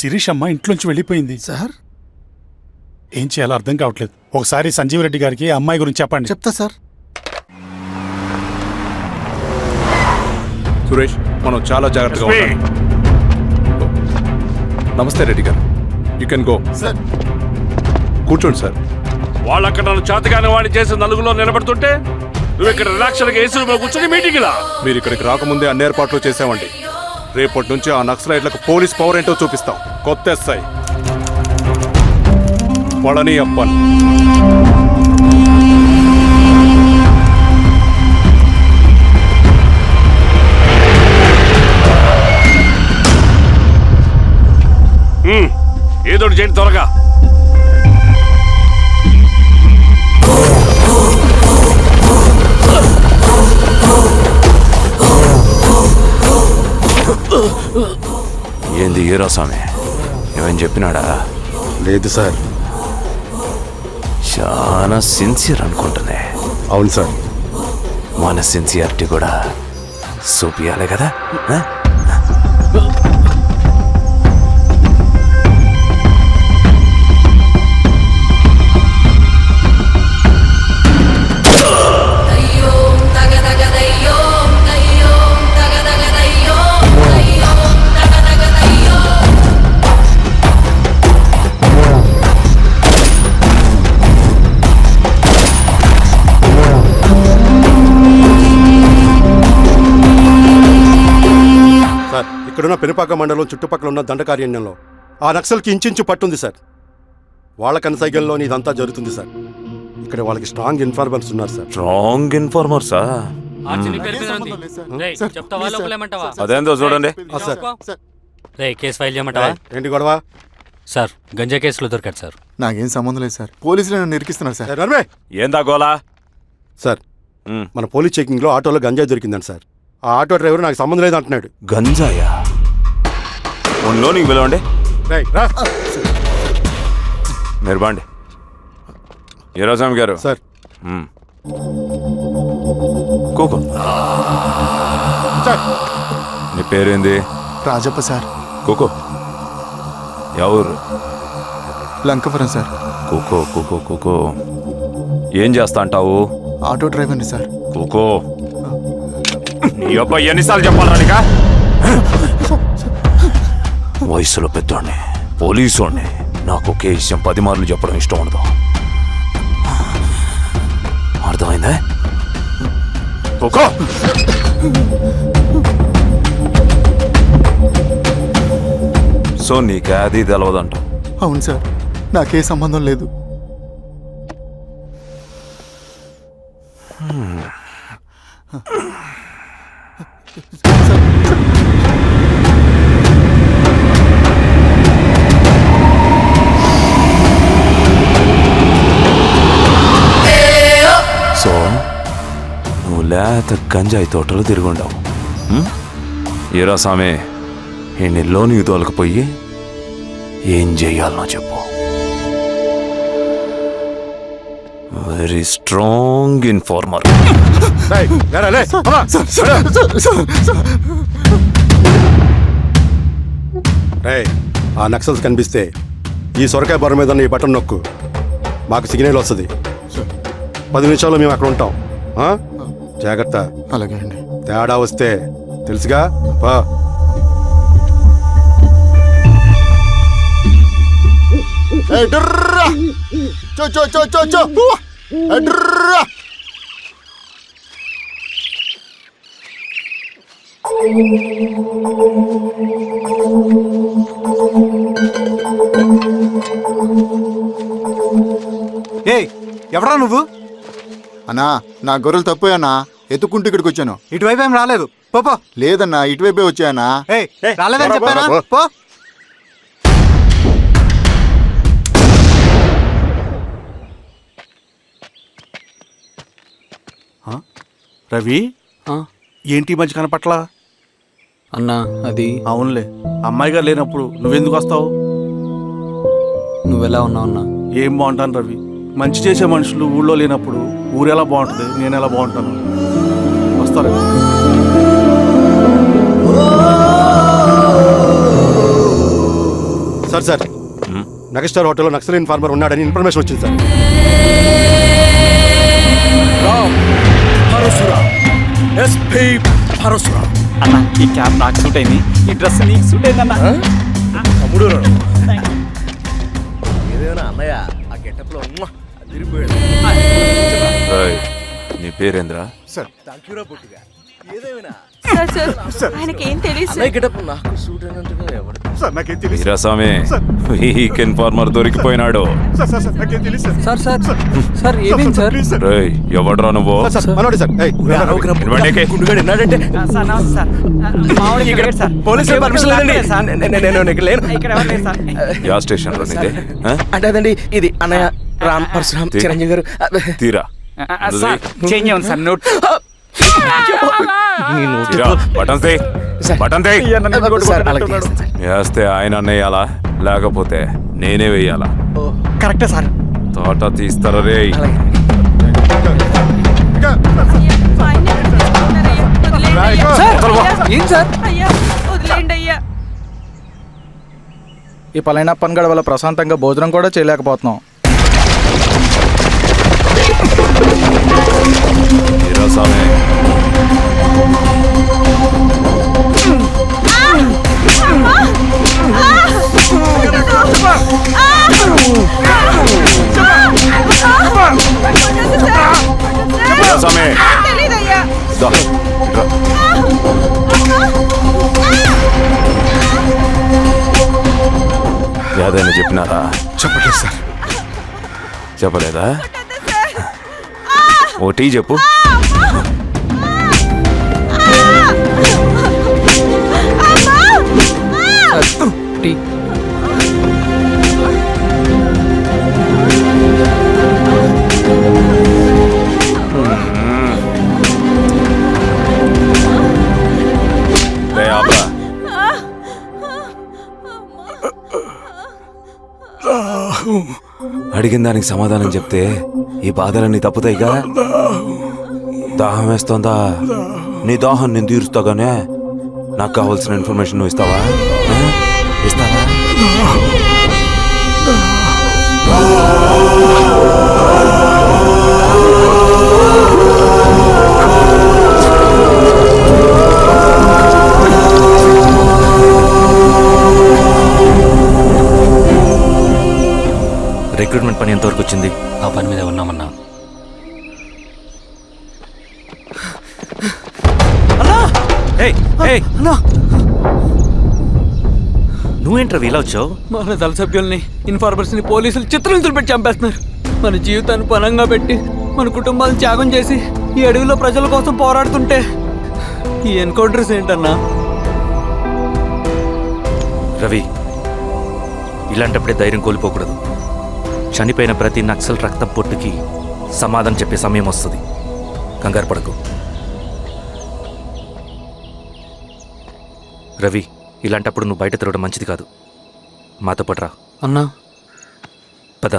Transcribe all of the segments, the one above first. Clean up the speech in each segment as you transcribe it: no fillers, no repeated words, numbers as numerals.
శిరీష్ అమ్మ ఇంట్లోంచి వెళ్ళిపోయింది సార్. ఏం చేయాలో అర్థం కావట్లేదు. ఒకసారి సంజీవ్ రెడ్డి గారికి అమ్మాయి గురించి చెప్పండి. చెప్తా సార్. సురేష్, మనం చాలా జాగ్రత్తగా ఉండాలి. నమస్తే రెడ్డి గారు, యూ కెన్ గో. సార్ కూర్చోండి సార్. వాళ్ళక్కడ నన్ను చేతగానే వాడిని చేసి నలుగులో నిలబడుతుంటే నువ్వు ఇక్కడ రిలాక్స్గా ఏసీ రూమ్లో కూర్చొని మీటింగ్ లా. మీరు ఇక్కడికి రాకముందే అన్ని ఏర్పాట్లు చేసామండి. రేపటి నుంచి ఆ నక్సలైట్లకు పోలీస్ పవర్ ఏంటో చూపిస్తాం. కొత్త ఎస్ఐ పళని అప్పన్. ఏదో చేయండి త్వరగా. ఏంది హీరో స్వామి, ఏమని చెప్పినాడా? లేదు సార్. చాలా సిన్సియర్ అనుకుంటున్నా. అవును సార్. మన సిన్సియారిటీ కూడా చూపియాలి కదా. ఇక్కడున్న పెనుపాక మండలం చుట్టుపక్కల ఉన్న దండకారణ్యంలో ఆ నక్సల్కి ఇంచుంచు పట్టుంది సార్. వాళ్ళ కనసైగల్లోని ఇదంతా జరుగుతుంది సార్. ఇక్కడ వాళ్ళకి స్ట్రాంగ్ ఇన్ఫార్మర్స్ ఉన్నారు సార్. స్ట్రాంగ్ ఇన్ఫార్మర్సా? అదేందో చూడండి. కేసు ఫైల్ చేయమంటావా? ఏంటి గొడవ సార్? గంజా కేసులో దొరికాడు సార్. నాకేం సంబంధం లేదు సార్. పోలీసులు నన్ను నిరికిస్తున్నారు సార్. నర్మే ఏందా గోలా? సార్, మన పోలీస్ చెకింగ్లో ఆటోలో గంజాయి దొరికిందండి సార్. ఆ ఆటో డ్రైవర్ నాకు సంబంధం లేదు అంటున్నాడు. గంజాయా? ఉన్నో నీకు పిలవండి. మీరు బాండి. హీరోస్వామి గారు సార్. కూకో. నీ పేరేంది? రాజప్ప సార్. కూకో. ఎవరు? లంకపురం సార్. కూకో కూకో కూకో. ఏం చేస్తా అంటావు? ఆటో డ్రైవర్ని సార్. కూకో. నీ అబ్బాయి ఎన్నిసార్లు చెప్పాలరా నీకా? వయసులో పెద్దోడిని, పోలీసోడిని, నాకు ఒకే విషయం 10 మార్లు చెప్పడం ఇష్టం ఉండదు. అర్థమైందా? కూకో. సో నీకే అది తెలవదంట? అవును సార్, నాకే సంబంధం లేదు. సో నువ్వు లేత గంజాయి తోటలు తిరుగుండవు. ఈరా సామే, ఈ నీలోని తోలకపోయి ఏం చెయ్యాలనో చెప్పు. Very strong informer. ఆ నక్సల్స్ కనిపిస్తే ఈ సొరకాయ బొర మీద ఈ బటన్ నొక్కు, మాకు సిగ్నల్ వస్తుంది. 10 నిమిషాల్లో మేము అక్కడ ఉంటాం. జాగ్రత్త. అలాగే అండి. తేడా వస్తే తెలుసుగా. పా. ఎవరా నువ్వు? అన్నా, నా గొర్రెలు తప్పోయన్నా, ఎత్తుకుంటూ ఇక్కడికి వచ్చాను. ఇటువైపు ఏం రాలేదు. పో. లేదన్నా, ఇటువైపే వచ్చాయన్నా. రాలేదని చెప్పానా? పో. రవి, ఏంటి మధ్య కనపట్లా? అన్నా అది అవునులే, అమ్మాయి గారు లేనప్పుడు నువ్వెందుకు వస్తావు? నువ్వెలా ఉన్నావు అన్నా? ఏం బాగుంటాను రవి, మంచి చేసే మనుషులు ఊళ్ళో లేనప్పుడు ఊరెలా బాగుంటుంది, నేను ఎలా బాగుంటాను? వస్తారా? సార్ సార్ మెగాస్టార్ హోటల్లో నక్సల్ ఇన్ఫార్మర్ ఉన్నాడని ఇన్ఫర్మేషన్ వచ్చింది సార్. అన్న ఈ క్యాప్ నాకు సూట్ అయింది, ఈ డ్రెస్ నీకు సూట్ అయింది అన్న. రేయ్, నీ పేరేంద్రా? సార్ సార్ ఆయనకి ఏం తెలియదు వీరాస్వామి, వీక్ ఇన్ఫార్మర్ దొరికిపోయినాడు. సార్ సార్ సార్ ఏమైంది సార్? రేయ్, ఎవడ్రా నువ్వు? సార్ మనోడే సార్. ఏయ్, ఇవ్వండి. యా స్టేషన్ లో నీదే? ఆ? అంటే అదండి ఇది అన్నయ్య రామ్ పరశురామ్ చిరంజీవి గారు. తీరా చేంజ్ అవ్వండి సార్, నోట్. తీరా, బటన్ తీ, బటన్ తీ. సార్ అలాగే చేస్తాను సార్. వేస్తే ఆయన వేయాలా, లేకపోతే నేనే వేయాలా? కరెక్టే సార్. తోట తీస్తారా రే? ఏం సార్? అయ్యా వదిలేండి అయ్యా. ఈ పలైన పని గడవల ప్రశాంతంగా భోజనం కూడా చేయలేకపోతున్నాం. వీరాస్వామి, వీరాస్వామి, తెలీదయ్యా. దా, ఇట్రా. ఏదైనా చెప్పినారా? చెప్పట్లేదు సార్. చెప్పలేదా? ఓ టీ చెప్పు. టీ. రే ఆపరా. అడిగిన దానికి సమాధానం చెప్తే ఈ బాధలన్నీ తప్పుతాయిగా. దాహం వేస్తోందా? నీ దాహం నేను తీరుస్తాగానే నాకు కావాల్సిన ఇన్ఫర్మేషన్ నువ్వు ఇస్తావా? ఇస్తావా? రిక్రూట్మెంట్ పని ఎంతవరకు వచ్చింది? ఆ పని మీద ఉన్నామన్నా. నువ్వేంట్రా ఇలా వచ్చావు? మన దళ సభ్యుల్ని, ఇన్ఫార్మర్స్ని పోలీసులు చిత్రహింసలు పెట్టి చంపేస్తున్నారు. మన జీవితాన్ని పణంగా పెట్టి మన కుటుంబాలను త్యాగం చేసి ఈ అడవిలో ప్రజల కోసం పోరాడుతుంటే ఈ ఎన్కౌంటర్స్ ఏంటన్నా? రవి, ఇలాంటప్పుడే ధైర్యం కోల్పోకూడదు. చనిపోయిన ప్రతి నక్సల్ రక్తం పొట్టుకి సమాధానం చెప్పే సమయం వస్తుంది. కంగారు పడకు రవి. ఇలాంటప్పుడు నువ్వు బయట తిరగడం మంచిది కాదు. మాతో పట్రా అన్నా. పద.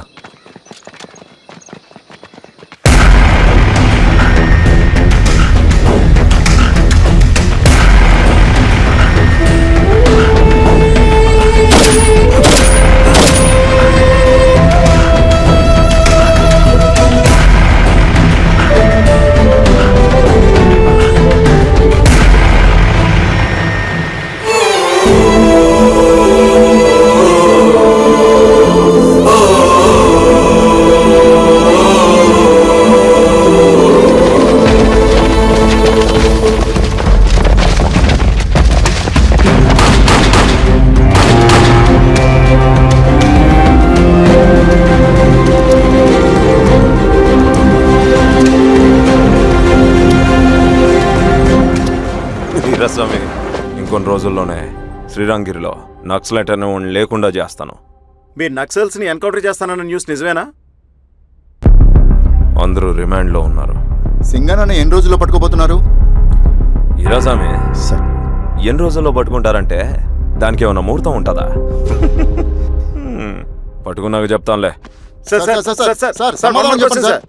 వీరాస్వామి, ఇంకొన్ని రోజుల్లోనే శ్రీరంగిరిలో నక్సలైట్ అనే వాడిని లేకుండా చేస్తాను. మీరు నక్సల్స్ ని ఎన్కౌంటర్ చేస్తానన్న న్యూస్ నిజమేనా? అందరూ రిమాండ్లో ఉన్నారు. సింగన్న ఎన్ని రోజుల్లో పట్టుకోబోతున్నారు? వీరాస్వామి, ఎన్ని రోజుల్లో పట్టుకుంటారంటే దానికి ఏమైనా ముహూర్తం ఉంటుందా? పట్టుకున్నాక చెప్తానులే. సమాధానం చెప్పండి సార్.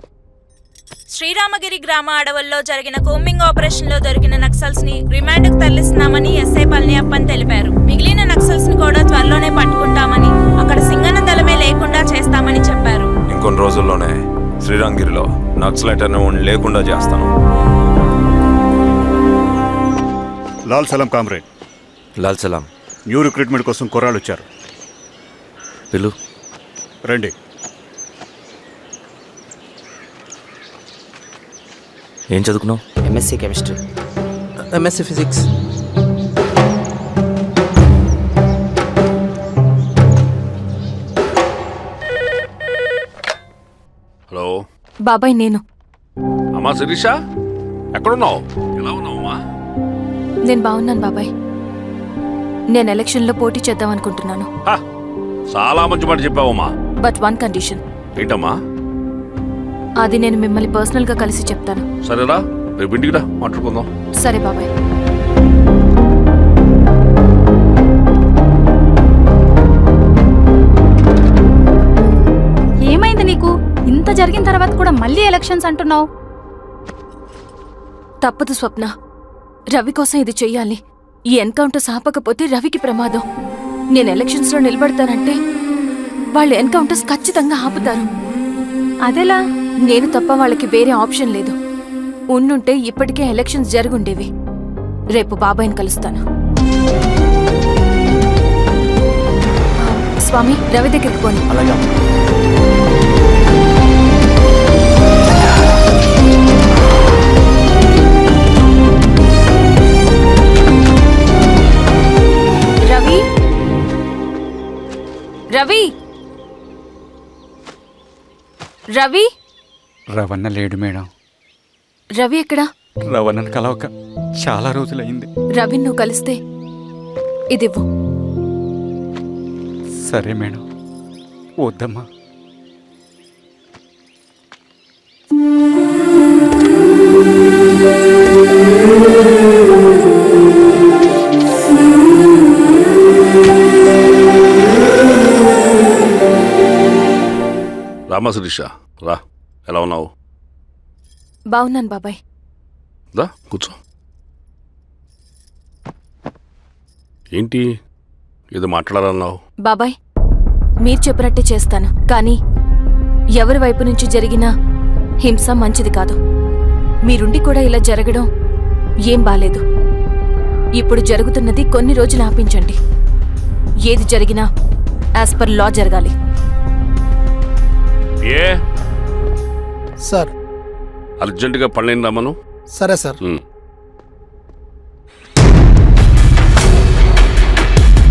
శ్రీరామగిరి గ్రామ అడవుల్లో జరిగిన కోంబింగ్ ఆపరేషన్ లో దొరికిన నక్సల్స్ ని రిమాండ్ కు తరలిస్తున్నామని ఎస్ఐ పళనియప్పన్ తెలిపారు. మిగిలిన నక్సల్స్ ని కూడా త్వరలోనే పట్టుకుంటామని శ్రీరాంగిరిలో నక్సలైట్ అనే వాడిని లేకుండా చేస్తాను. లాల్ సలాం కామ్రేడ్, లాల్ సలాం. న్యూ రిక్రూట్మెంట్ కోసం కుర్రాళ్ళు వచ్చారు. పిలు. రండి. ఏం చదువుకున్నావు? MSc chemistry, MSc physics. Hello బాబాయ్ నేను అమ్మా శిరీష, ఎక్కడున్నావు? ఎలా ఉన్నావమ్మా? నేను బాగున్నాను బాబాయ్. నేను ఎలక్షన్లో పోటీ చేద్దాం అనుకుంటున్నాను. హ, చాలా మంచి మాట చెప్పావమ్మా. But one condition. ఏంటమ్మా? అది నేను మిమ్మల్ని పర్సనల్గా కలిసి చెప్తాను. సరేరా, రేపు ఇంటికి రా, మాట్లాడుకుందాం. సరే బాబాయ్. ఏమైంది నీకు? ఇంత జరిగిన తర్వాత కూడా మళ్ళీ ఎలక్షన్స్ అంటున్నావు? తప్పదు స్వప్న, రవి కోసం ఇది చెయ్యాలి. ఈ ఎన్కౌంటర్స్ ఆపకపోతే రవికి ప్రమాదం. నేను ఎలక్షన్స్లో నిలబడతానంటే వాళ్ళు ఎన్కౌంటర్స్ ఖచ్చితంగా ఆపుతారు. అదెలా? నేను తప్ప వాళ్ళకి వేరే ఆప్షన్ లేదు. ఉండుంటే ఇప్పటికే ఎలక్షన్స్ జరుగుండేవి. రేపు బాబాయ్ని కలుస్తాను. స్వామి, రవి దగ్గరికి పోని. అలాగే. రవి, రవి, రవి. రవణ లేడు మేడం. రవి ఎక్కడా? రవణను కలవక చాలా రోజులైంది. రవి నువ్వు కలిస్తే ఇదివ్వు. సరే మేడం. వద్దమ్మా. రామా శిరీష, రా. ఎలా ఉన్నావు? బాగున్నాను బాబాయ్. దా కూర్చో. ఏంటి ఏదో మాట్లాడాలన్నావు? బాబాయ్, మీరు చెప్పినట్టే చేస్తాను. కానీ ఎవరి వైపు నుంచి జరిగినా హింస మంచిది కాదు. మీరుండి కూడా ఇలా జరగడం ఏం బాలేదు. ఇప్పుడు జరుగుతున్నది కొన్ని రోజులు ఆపించండి. ఏది జరిగినా యాజ్ పర్ లా జరగాలి. ఏ సార్. అర్జెంటుగా పళ్ళని రమ్మను. సరే సార్.